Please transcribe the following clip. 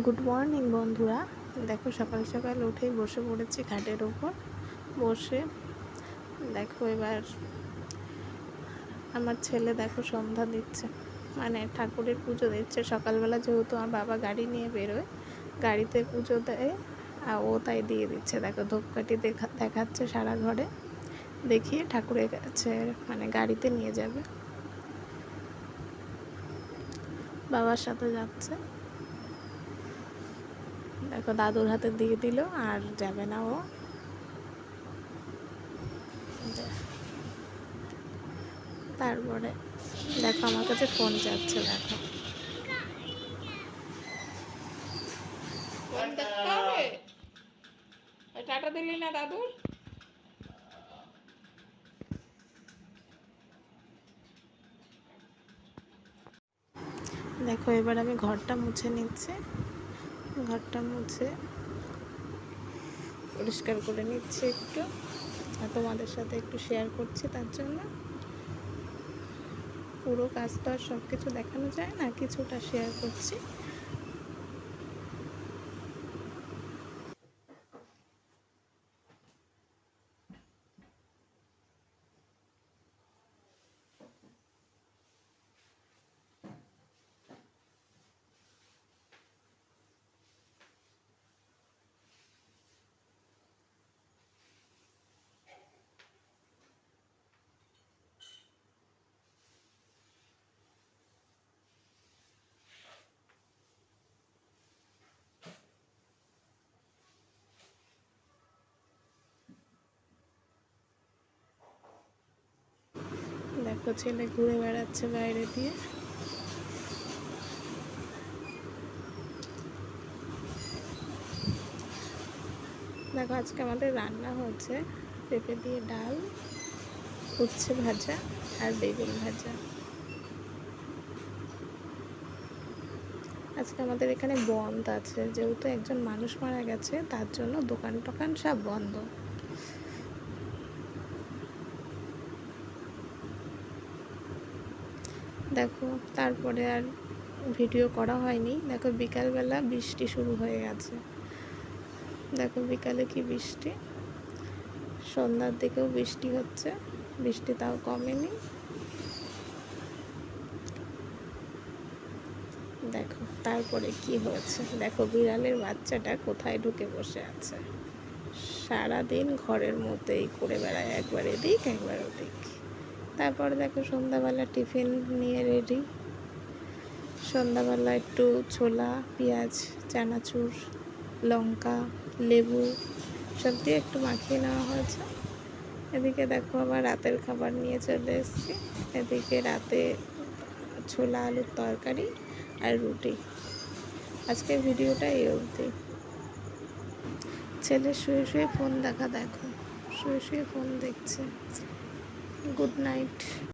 Good morning বন্ধুরা। দেখো সকাল সকাল উঠেই বসে পড়েছি খাটের ওপর। বসে দেখো এবার আমার ছেলে দেখো সন্ধ্যা দিচ্ছে, মানে ঠাকুরের পুজো দিচ্ছে। সকালবেলা যেহেতু আমার বাবা গাড়ি নিয়ে বেরোয়, গাড়িতে পুজো দেয়, আর ও তাই দিয়ে দিচ্ছে। দেখো ধূপকাঠি দেখাচ্ছে সারা ঘরে, দেখিয়ে ঠাকুরের কাছে মানে গাড়িতে নিয়ে যাবে, বাবার সাথে যাচ্ছে। দেখো দাদুর হাতে দিয়ে দিল, আর যাবে না ও। তারপরে দেখো আমার কাছে ফোন চাচ্ছে। দেখো ফোন দেখতে হবে, টাটা দিলি না দাদুর। দেখো এবার আমি ঘরটা মুছে নিচ্ছি, ঘরটা মুছে পরিষ্কার করে নিচ্ছি একটু, আর তোমাদের সাথে একটু শেয়ার করছি। তার জন্য পুরো কাজ তো আর সব কিছু দেখানো যায় না, কিছুটা শেয়ার করছি। দেখো ছেলে ঘুরে বেড়াচ্ছে বাইরে দিয়ে। দেখো আজকে আমাদের রান্না হচ্ছে পেঁপে দিয়ে ডাল, উচ্ছে ভাজা আর বেগুন ভাজা। আজকে আমাদের এখানে বন্ধ আছে, যেহেতু একজন মানুষ মারা গেছে, তার জন্য দোকান টোকান সব বন্ধ। দেখো তারপরে আর ভিডিও করা হয়নি। দেখো বিকালবেলা বৃষ্টি শুরু হয়ে গেছে। দেখো বিকালে কি বৃষ্টি, সন্ধ্যার দিকেও বৃষ্টি হচ্ছে, বৃষ্টি তাও কমেনি। দেখো তারপরে কি হয়েছে, দেখো বিড়ালের বাচ্চাটা কোথায় ঢুকে বসে আছে। সারাদিন ঘরের মধ্যেই করে বেড়ায়, একবার এদিক একবার ওদিক। তারপরে দেখো সন্ধ্যাবেলা টিফিন নিয়ে রেডি। সন্ধ্যাবেলা একটু ছোলা, পেঁয়াজ, চানাচুর, লঙ্কা, লেবু সব দিয়ে একটু মাখিয়ে নেওয়া হয়েছে। এদিকে দেখো আবার রাতের খাবার নিয়ে চলে এসেছি। এদিকে রাতে ছোলা আলুর তরকারি আর রুটি। আজকের ভিডিওটা এই অবধি। ছেলে শুয়ে শুয়ে ফোন দেখা, দেখো শুয়ে শুয়ে ফোন দেখছে। Good night.